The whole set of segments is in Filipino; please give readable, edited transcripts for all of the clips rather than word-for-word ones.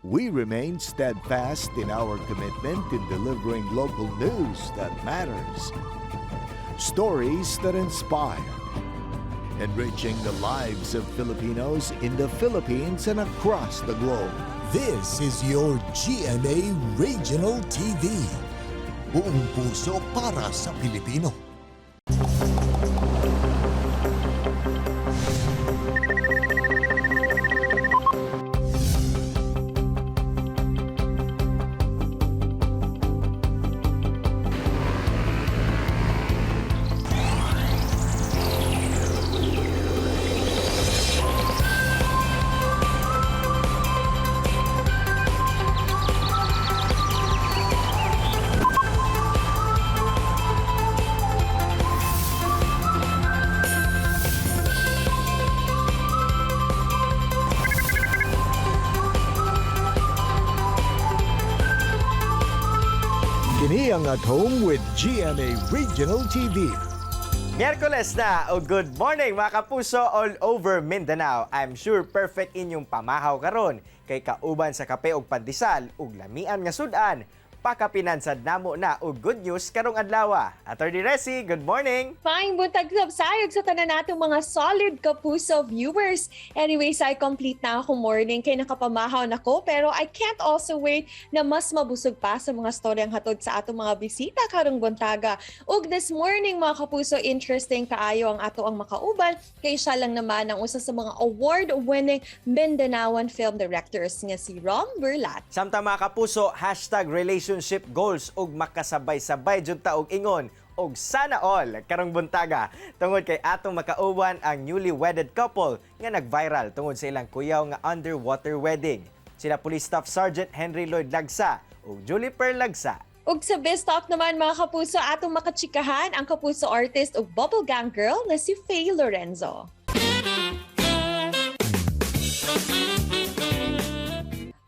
we remain steadfast in our commitment in delivering local news that matters. Stories that inspire. Enriching the lives of Filipinos in the Philippines and across the globe. This is your GMA Regional TV. Buong puso para sa Pilipino. Kini ang At Home with GMA Regional TV. Miyerkules na o good morning mga kapuso all over Mindanao. I'm sure perfect inyong pamahaw karon kay kauban sa kape og pandesal ug lamian nga sudan. Pakapinansad namo na og good news karong adlaw. Attorney Resi, good morning. Fine, buntag sayog sa tanan natong mga solid kapuso viewers. Anyways, I complete na akong morning kay nakapamahaw na ko pero I can't also wait na mas mabusog pa sa mga storyang hatod sa atong mga bisita karong buntaga. Ug this morning mga kapuso, interesting kaayo ang ato ang makauban kay siya lang naman ang usa sa mga award-winning Mindanaoan film directors nga si Rom Berlat. Samtang mga kapuso, #relationship goals ug makasabay-sabay jud ta og ingon og sana all karong buntaga tungod kay atong makauban ang newly wedded couple nga nag-viral tungod sa ilang kuyaw nga underwater wedding. Sila Police Staff Sergeant Henry Lloyd Lagsa ug Julie Pearl Lagsa. Ug sa Best Talk naman mga kapuso, atong makachikahan ang kapuso artist ug bubble gang girl na si Faye Lorenzo.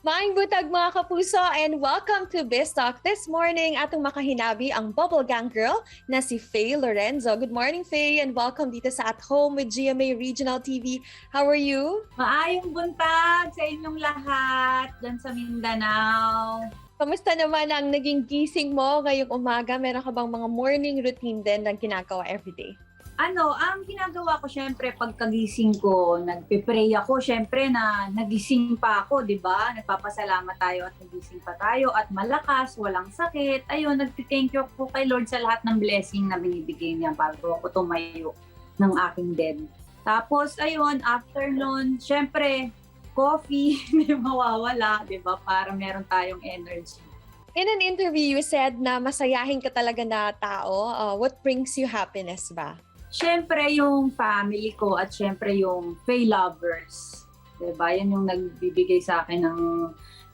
Maayong butag mga kapuso and welcome to Best Talk this morning. Atong makahinabi ang bubble gang girl na si Faye Lorenzo. Good morning Faye and welcome dito sa At Home with GMA Regional TV. How are you? Maayong buntag sa inyong lahat dyan sa Mindanao. Kamusta naman ang naging gising mo ngayong umaga? Meron ka bang mga morning routine din na ginagawa everyday? Ang ginagawa ko syempre pagkagising ko, nagpe-pray ako syempre na nagising pa ako, 'di ba? Nagpapasalamat tayo at nagising pa tayo at malakas, walang sakit. Ayun, nagte-thank you po kay Lord sa lahat ng blessing na binibigay niya bago ako tumayo ng aking bed. Tapos ayun, after nun, syempre coffee, hindi mawawala, 'di ba? Para meron tayong energy. In an interview, you said na masayahin ka talaga na tao. What brings you happiness ba? Siyempre yung family ko at siyempre yung Faye lovers. Diba? Yan yung nagbibigay sa akin ng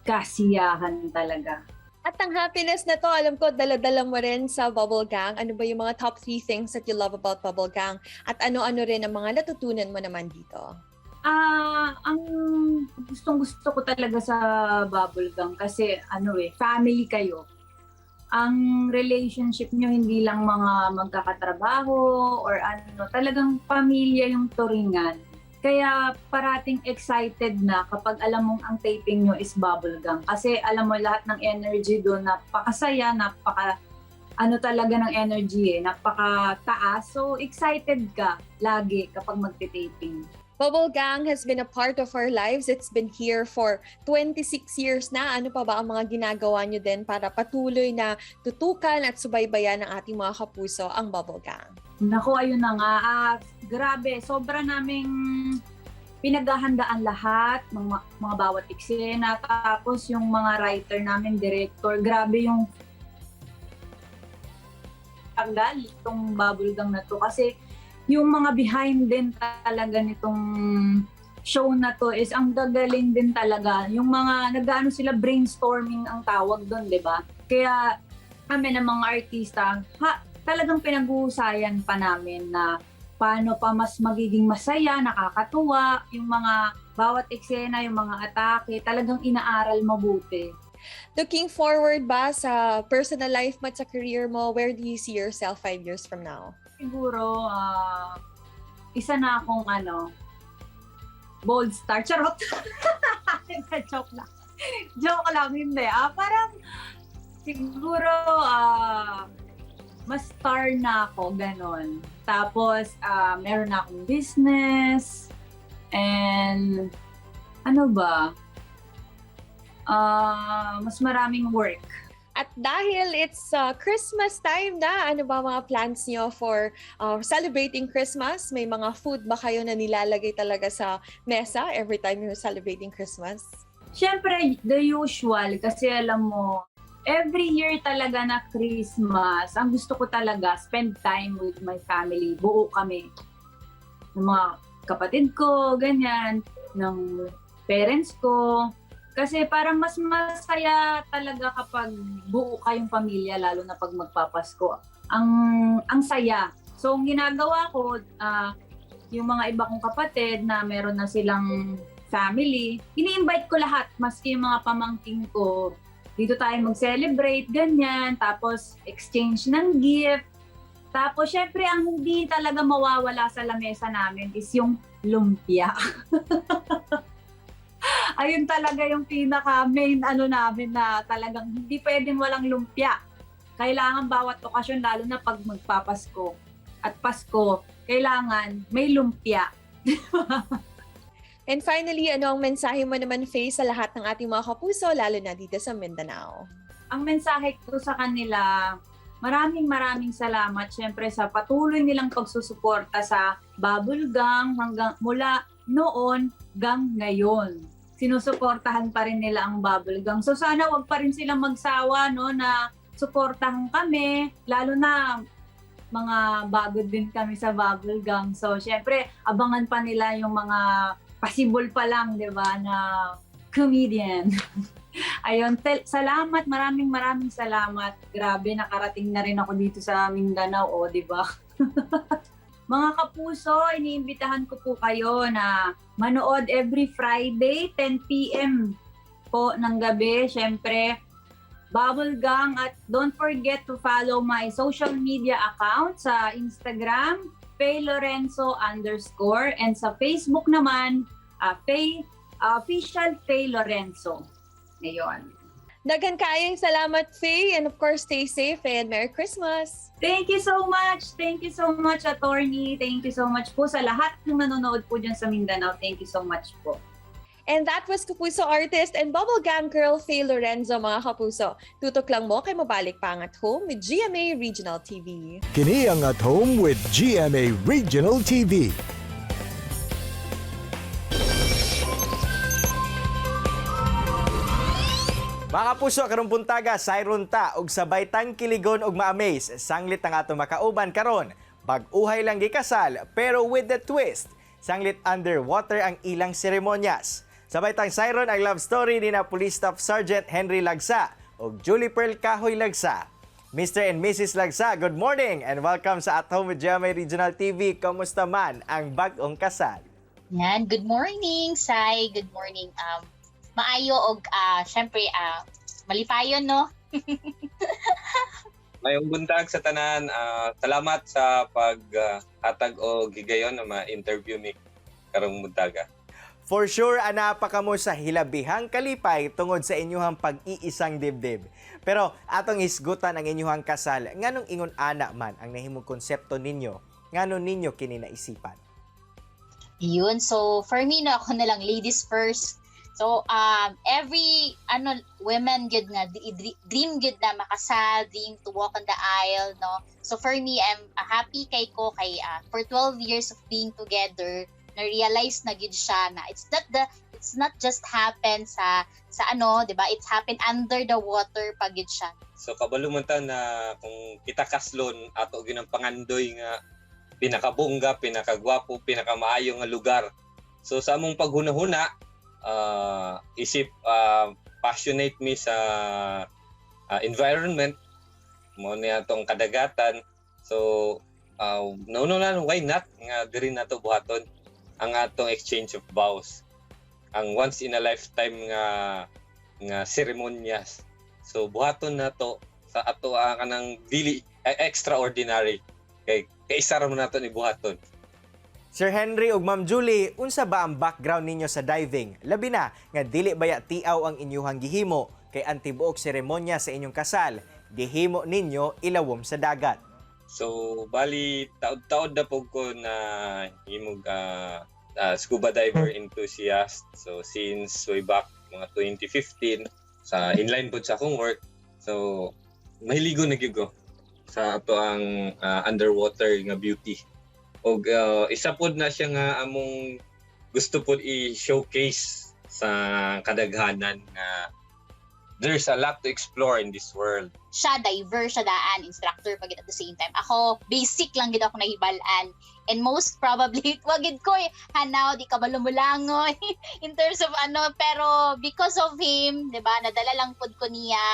kasiyahan talaga. At ang happiness na to, alam ko, dala-dala mo rin sa Bubble Gang. Ano ba yung mga top 3 things that you love about Bubble Gang? At ano-ano rin ang mga natutunan mo naman dito? Ang gustong-gusto ko talaga sa Bubble Gang kasi family kayo. Ang relationship nyo hindi lang mga magkakatrabaho or talagang pamilya yung turingan. Kaya parating excited na kapag alam mong ang taping nyo is Bubble Gang. Kasi alam mo lahat ng energy doon, napakasaya, talaga ng energy napakataas. So excited ka lagi kapag magte-taping. Bubble Gang has been a part of our lives. It's been here for 26 years na. Ano pa ba ang mga ginagawa nyo din para patuloy na tutukan at subaybayan ng ating mga kapuso ang Bubble Gang? Naku, ayun na nga. Grabe, sobra naming pinaghahandaan lahat, mga bawat eksena. Tapos yung mga writer namin, director, grabe yung tanggal itong Bubble Gang na to. Kasi yung mga behind din talaga nitong show na to is ang gagaling din talaga. Yung mga nag-ano sila, brainstorming ang tawag doon, di ba? Kaya kami ng mga artista, talagang pinag-uusayan pa namin na paano pa mas magiging masaya, nakakatuwa, yung mga bawat eksena, yung mga atake, talagang inaaral mabuti. Looking forward ba sa personal life mo at sa career mo, where do you see yourself 5 years from now? Siguro, isa na akong bold star. Charot! Joke lang. Joke lang, hindi. Parang siguro mas star na ako, ganon. Tapos meron na akong business and ano ba? Mas maraming work. At dahil it's Christmas time na, ano ba mga plans niyo for celebrating Christmas? May mga food ba kayo na nilalagay talaga sa mesa every time you're celebrating Christmas? Siyempre, the usual. Kasi alam mo, every year talaga na Christmas, ang gusto ko talaga, spend time with my family. Buo kami. Ng mga kapatid ko, ganyan. Ng parents ko. Kasi parang mas masaya talaga kapag buo kayong pamilya, lalo na pag magpapasko. Ang saya. So, ang ginagawa ko, yung mga iba kong kapatid na meron na silang family, ini-invite ko lahat, maski yung mga pamangking ko. Dito tayo mag-celebrate, ganyan. Tapos, exchange ng gift. Tapos, syempre, ang hindi talaga mawawala sa lamesa namin is yung lumpia. Ayun talaga yung pinaka-main namin na talagang hindi pwedeng walang lumpia. Kailangan bawat okasyon, lalo na pag magpapasko at Pasko, kailangan may lumpia. And finally, ano ang mensahe mo naman, Faye, sa lahat ng ating mga kapuso, lalo na dito sa Mindanao? Ang mensahe ko sa kanila, maraming salamat syempre sa patuloy nilang pagsusuporta sa Bubble Gang hanggang mula noon hanggang ngayon. Sinusuportahan pa rin nila ang Bubble Gang. So sana wag pa rin silang magsawa na suportahan kami, lalo na mga bago din kami sa Bubble Gang. So syempre abangan pa nila yung mga possible pa lang, 'di ba, na comedian. Ayun, salamat, maraming salamat. Grabe, nakarating na rin ako dito sa Mindanao, 'di ba? Mga kapuso, iniimbitahan ko po kayo na manood every Friday, 10 p.m. po ng gabi. Siyempre, Bubble Gang, at don't forget to follow my social media account sa Instagram, @FayeLorenzo_, and sa Facebook naman, official Faye Lorenzo. Ngayon. Daghan kaayong salamat, Faye, and of course, stay safe and Merry Christmas! Thank you so much. Thank you so much, attorney. Thank you so much po sa lahat ng nanonood po dyan sa Mindanao. Thank you so much po. And that was Kapuso artist and Bubble Gang girl, Faye Lorenzo, mga kapuso. Tutok lang mo kay mabalik pa ang At Home with GMA Regional TV. Kini ang At Home with GMA Regional TV. Mga kapuso, karong buntaga, sayron ta og sabay tang kiligon og ma-amaze. Sanglit ang ato makauban karon. Bag-uhay lang gikasal pero with the twist. Sanglit underwater ang ilang seremonyas. Sabay tang sayron ang love story ni na Police Staff Sergeant Henry Lagsa ug Julie Pearl Kahoy Lagsa. Mr. and Mrs. Lagsa, good morning and welcome sa At Home with GMA Regional TV. Kamusta man ang bag-ong kasal? Yan, good morning, Sai. Good morning. Maayo og syempre malipayon, no? Mayong buntag sa tanan. Salamat sa paghatag o gigayon na ma-interview mi karong buntaga. For sure, anapa ka mo sa hilabihang kalipay tungod sa inyuhang pag-iisang dibdib. Pero atong isgutan ang inyuhang kasal, nganong ingon ana man ang nahimong konsepto ninyo, nganon ninyo kini naisipan? Yun, so for me, no, ako na lang, ladies first. So, every women good nga dream good na makasal, dream to walk on the aisle, no. So for me, I'm happy kay for 12 years of being together, na realize na gid siya na it's not just happen sa 'di ba? It's happen under the water pag gid siya. So kabalo man ta na kung kita kaslon ato ginang pangandoy nga pinakabongga, pinakagwapo, pinakamaayo nga lugar. So sa among paghunahuna, passionate me sa environment mo niya tong kadagatan. So why not nga diri nato buhaton ang atong exchange of vows, ang once in a lifetime nga seremonyas. So buhaton nato sa ato kanang dili extraordinary kay isa ra man nato ni buhaton. Sir Henry ug Ma'am Julie, unsa ba ang background ninyo sa diving? Labi na nga dili baya tiaw ang inyuhang gihimo kay ang tibuok seremonya sa inyong kasal, gihimo ninyo ilawom sa dagat. So, bali, taod-taod na po ko na himog scuba diver enthusiast. So, since way back mga 2015, sa inline po sa akong work. So, mahiligo na gyud ko sa ato ang underwater nga beauty. O isa pod na siya nga among gusto pod i-showcase sa kadaghanan nga there's a lot to explore in this world. Siya diver siya daan, instructor pagit at the same time. Ako basic lang gid ako nahibalan, and most probably wagid ko hanaw di ka balumulangoy in terms of pero because of him, 'di ba, nadala lang pud ko niya,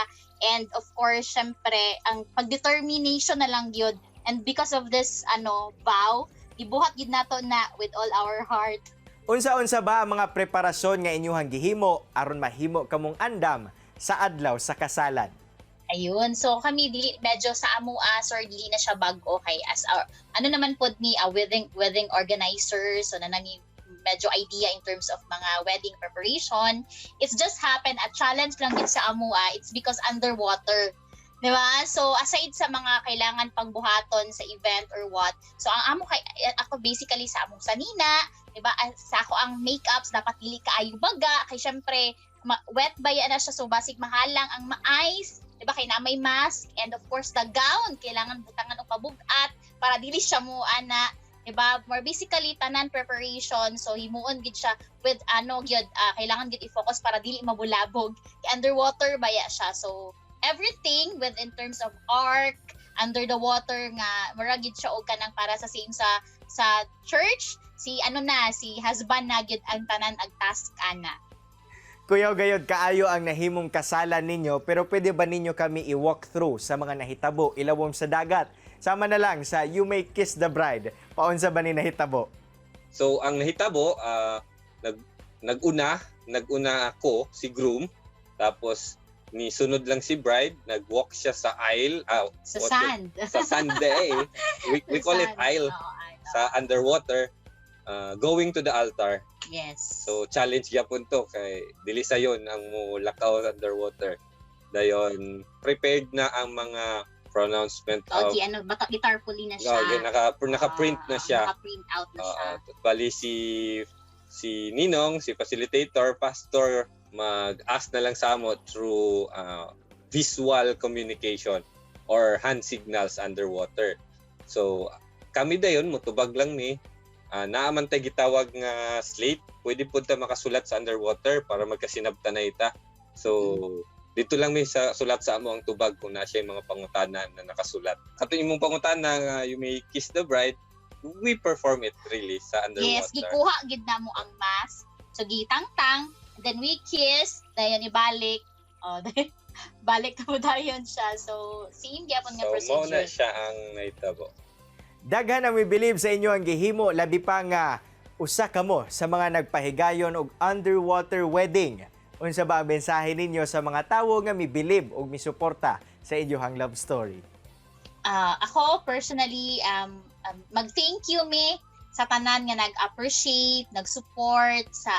and of course syempre ang pagdetermination na lang gyud, and because of this vow, ibuhat gid nato na with all our heart. Unsa-unsa ba ang mga preparasyon nga inyuhang gihimo aron mahimo kamong andam sa adlaw sa kasalan? Ayun, so kami medyo sa amua, sir, dili na siya bago kay as our, naman pod ni a wedding organizer, so na nami medyo idea in terms of mga wedding preparation. It's just happened, a challenge lang din sa amua, it's because underwater. Di ba? So aside sa mga kailangan pangbuhaton sa event or what, so ang ako basically sa among sanina, di ba? Sa ako ang makeups dapat dili kaayo baga kay syempre wet ba yan na siya, so basic mahalang ang mais, diba, kay na may mask, and of course the gown kailangan butangan og pabugat para dili siya mo ana, diba, more basically tanan preparation, so himuon gid siya with kailangan gid i-focus para dili mabulabog kay underwater baya siya, so everything with in terms of arc under the water nga mura gid siya og kanang para sa same sa church, si husband na gid ang tanan ag task ana. Kuya gayod kaayo ang nahimong kasalan ninyo, pero pwede ba ninyo kami i-walk through sa mga nahitabo ilawom sa dagat? Sama na lang sa You May Kiss the Bride. Paunsa ba ni nahitabo? So ang nahitabo, nag-una ako si groom, tapos ni sunod lang si bride, nag-walk siya sa aisle, sa sand. Sa sand we call it aisle. Sa underwater, going to the altar. Yes. So challenge gyapon to kay dili sayon ang mo lakaw underwater. Dayon prepared na ang mga pronouncement of gitarpuli na siya. Naka-print na siya. Naka-print out na siya. Bali si Ninong, si facilitator, pastor, mag-ask na lang sa amo through visual communication or hand signals underwater. So kami dayon motubag lang ni naaman tay gitawag nga slate, pwede po ta makasulat sa underwater para magkasinabtan na ita. So dito lang may sulat sa amo ang tubag kung na siya mga pangutana na nakasulat. Kato imong pangutana nga You May Kiss the Bride, we perform it really sa underwater. Yes, gikuha gid na mo ang mask. So gitangtang, then we kiss, dayon ibalik. Balik na mo dayon siya. So same gyapon nga procedure. So mo na siya ang naitabo. Daghan ang we believe sa inyo ang gihimo, labi pa nga usa kamo sa mga nagpahigayon og underwater wedding. Unsa ba ang mensahe ninyo sa mga tawo nga mibilib og misuporta sa inyong love story? Ako personally mag-thank you sa tanan nga nag-appreciate, nag-support sa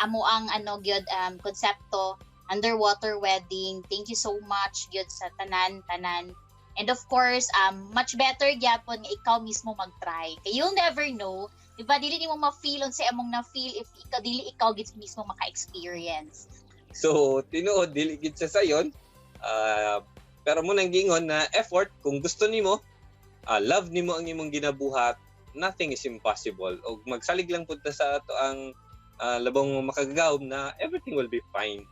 amo ang konsepto underwater wedding. Thank you so much gyud sa tanan. And of course, much better gyapon nga ikaw mismo mag-try. Kay you'll never know, di ba, dili mo ma-feel unsa among na-feel if ikaw gid mismo maka-experience. So, tinuod dili gid siya sayon. Pero mo nang gingon na effort kung gusto nimo, love nimo ang imong ginabuhat, nothing is impossible. Og magsalig lang pud ta sa ato ang labang makagawom na everything will be fine.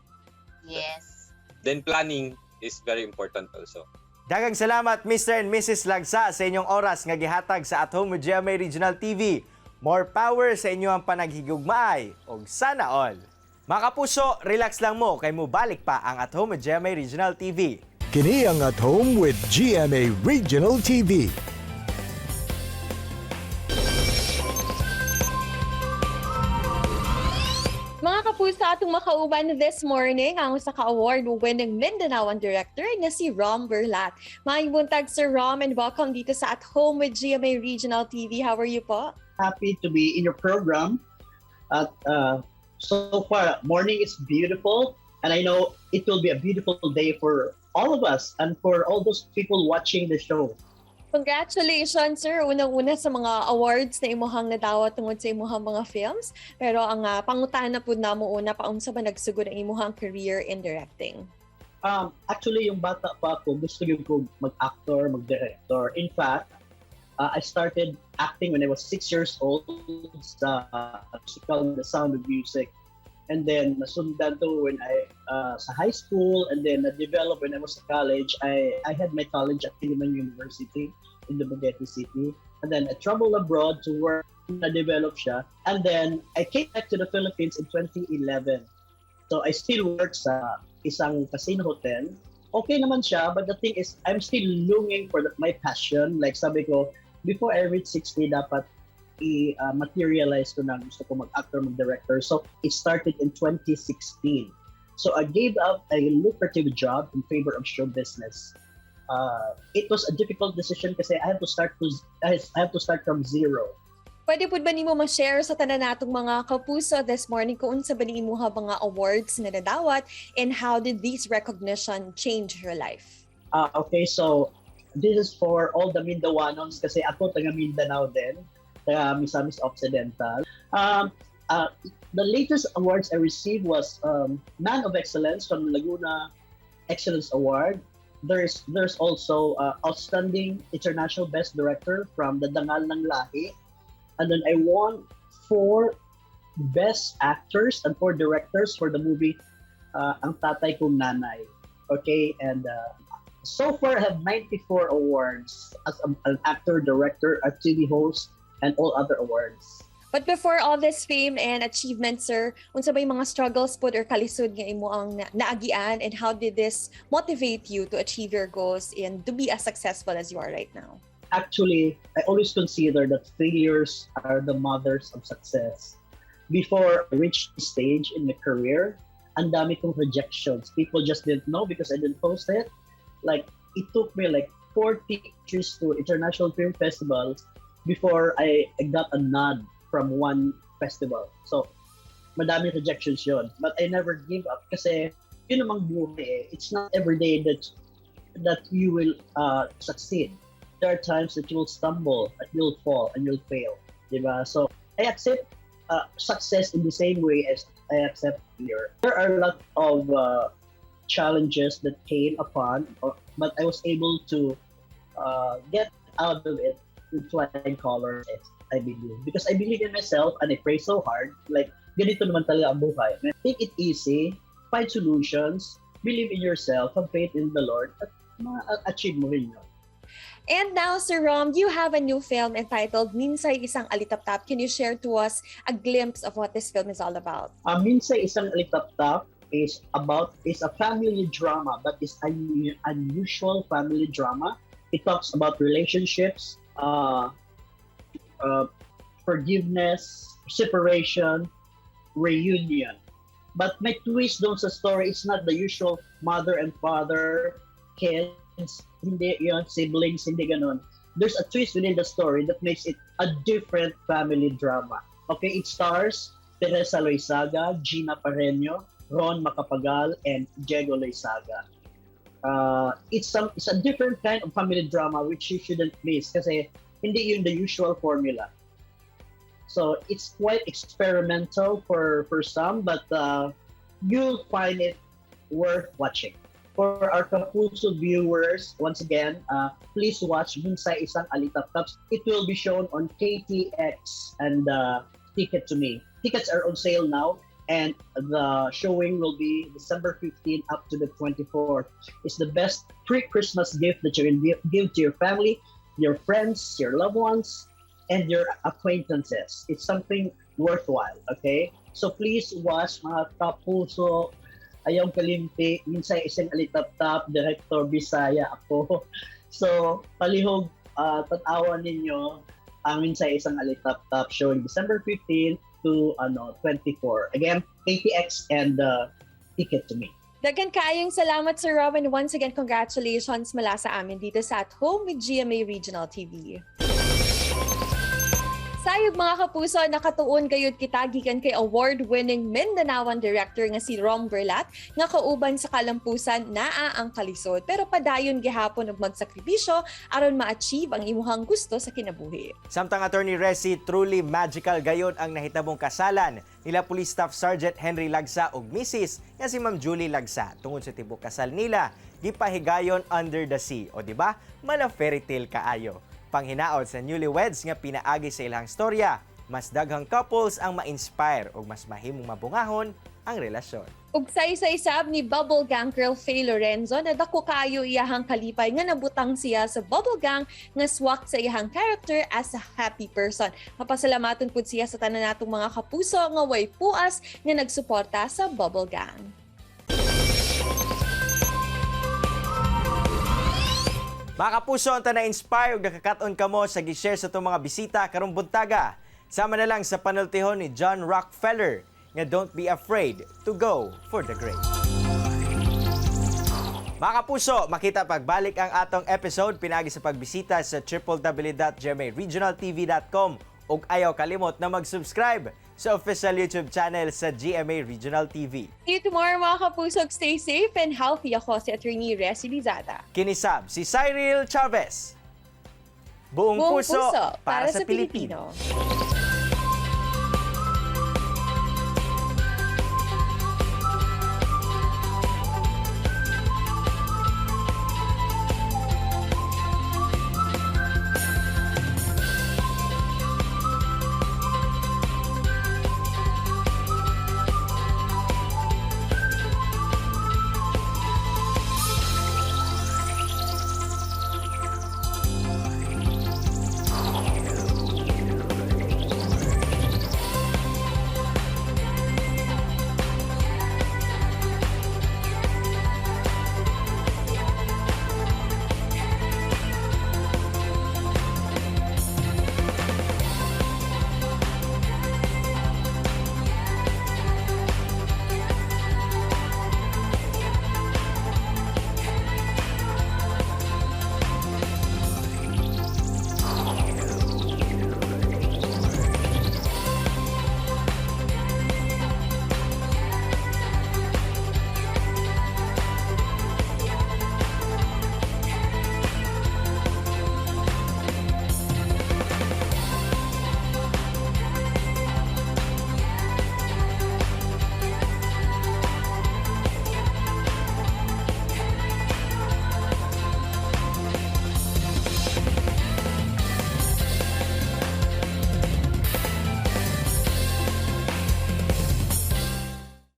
Yes. Then planning is very important also. Daghang salamat Mr. and Mrs. Lagsa sa inyong oras nga gihatag sa At Home with GMA Regional TV. More power sa inyo ang panaghigugmaay og sana all. Mga kapuso, relax lang mo kay mo balik pa ang At Home with GMA Regional TV. Kini ang At Home with GMA Regional TV. Mga kapuso, atong makauban this morning ang usa ka award-winning Mindanaoan director na si Rom Berlat. Maayong buntag Sir Rom and welcome dito sa At Home with GMA Regional TV. How are you po? happy to be in your program. So far, morning is beautiful, and I know it will be a beautiful day for all of us and for all those people watching the show. Congratulations, sir. Unang-una sa mga awards na imuhang nadawat tungod sa imuhang mga films. Pero ang pangutana po na mo una, paunsa ba nagsugod ang imuhang career in directing? Actually, yung bata pa ako, gusto ko mag-actor, mag-director. In fact, I started acting when I was 6 years old sa musical The Sound of Music. And then nasundan to when I sa high school, and then na-develop when I was in college. I had my college at Tiliman University in Dumaguete City. And then I traveled abroad to work, na-develop siya. And then I came back to the Philippines in 2011. So I still work sa isang casino hotel. Okay naman siya, but the thing is, I'm still longing for my passion. Like sabi ko, before I reach 60, dapat i-materialize ko na gusto ko mag-actor, mag-director. So it started in 2016. So I gave up a lucrative job in favor of show business. It was a difficult decision kasi I have to start from zero. Pwede po ba nimo ma-share sa tanan natong mga kapuso this morning kung unsa ba ni imuha mga awards na nadawat, and how did these recognition change your life? Okay, so this is for all the Mindawanons kasi ako taga Mindanao din, taga Misamis Occidental. The latest awards I received was Man of Excellence from Laguna Excellence Award. There's also Outstanding International Best Director from the Dangal ng Lahi. And then I won 4 Best Actors and 4 Directors for the movie Ang Tatay Kong Nanay. Okay, and so far I have 94 awards as an actor, director, a TV host, and all other awards. But before all this fame and achievement, sir, unsa ba yung mga struggles po or kalisod nga imo ang naagian, and how did this motivate you to achieve your goals and to be as successful as you are right now? Actually, I always consider that failures are the mothers of success. Before I reached this stage in my career, ang dami kong rejections. People just didn't know because I didn't post it. Like, it took me like 40 entries to international film festivals before I got a nod from one festival. So, madami rejections yun. But I never give up kasi yun namang buhay eh. It's not every day that you will succeed. There are times that you will stumble, that you'll fall, and you'll fail. Diba? So, I accept success in the same way as I accept failure. There are a lot of challenges that came upon, but I was able to get out of it with flying colors, I believe. Because I believe in myself and I pray so hard. Like, ganito naman talaga ang buhay. Take it easy, find solutions, believe in yourself, have faith in the Lord, at ma-achieve mo rin yun. And now, Sir Rom, you have a new film entitled Minsay Isang Alitaptap. Can you share to us a glimpse of what this film is all about? Minsay Isang Alitaptap is a family drama, but it's an unusual family drama. It talks about relationships, forgiveness, separation, reunion. But my twist doon sa story, it's not the usual mother and father, kids, hindi yun, siblings, hindi ganun. There's a twist within the story that makes it a different family drama. Okay, it stars Teresa Loizaga, Gina Pareño, Ron Macapagal, and Diego Loizaga. It's a different kind of family drama which you shouldn't miss kasi hindi yun the usual formula. So it's quite experimental for some, but you'll find it worth watching. For our Kapuso viewers, once again, please watch Minsay Isang Alitaptap. It will be shown on KTX and Ticket to Me. Tickets are on sale now, and the showing will be December 15 up to the 24th. It's the best pre-Christmas gift that you can give to your family, your friends, your loved ones, and your acquaintances. It's something worthwhile, okay? So please watch, mga Kapuso. Ayaw kalimti, Minsay Isang Alitaptap, Director Bisaya ako. So, palihog, tatawa ninyo ang Minsay Isang Alitaptap showing December 15 to 24. Again, KTX and Ticket to Me. Dagan kaayong salamat, Sir Robin. Once again, congratulations mula sa amin dito sa At Home with GMA Regional TV. Sayog mga kapuso, nakatuon kayod kita gikan kay award-winning Mindanaoan director nga si Rom Berlat nga kauban sa kalampusan naa ang kalisod pero padayon gihapon og magsakripisyo aron ma-achieve ang imuhang gusto sa kinabuhi. Samtang Attorney Resi, truly magical gayon ang nahitabong kasalan nila Police Staff Sergeant Henry Lagsa ug Mrs. nga si Ma'am Julie Lagsa. Tungod sa tibok kasal nila, gipahigayon under the sea. O di ba? Mala fairy tale kaayo. Panghinaot sa newlyweds nga pinaagi sa ilang storya, mas daghang couples ang ma-inspire ug mas mahimong mabungahon ang relasyon. Ug sa isa-isab ni Bubble Gang girl Faye Lorenzo na dako kayo iyahang kalipay nga nabutang siya sa Bubble Gang nga swak sa iyahang character as a happy person. Mapasalamaton pud siya sa tanan natong mga kapuso nga way puas nga nagsuporta sa Bubble Gang. Mga kapuso, ang na-inspire ug nakakaton kamo sa gi-share sa itong mga bisita karong buntaga. Sama na lang sa panultihon ni John Rockefeller nga don't be afraid to go for the great. Mga kapuso, makita pagbalik ang atong episode pinagi sa pagbisita sa www.gmaregionaltv.com ug ayaw kalimot na mag-subscribe sa official YouTube channel sa GMA Regional TV. See you tomorrow mga kapusog. Stay safe and healthy. Ako si Attorney Resi Lizada. Kinisab si Cyril Chavez. Buong puso para sa Pilipino.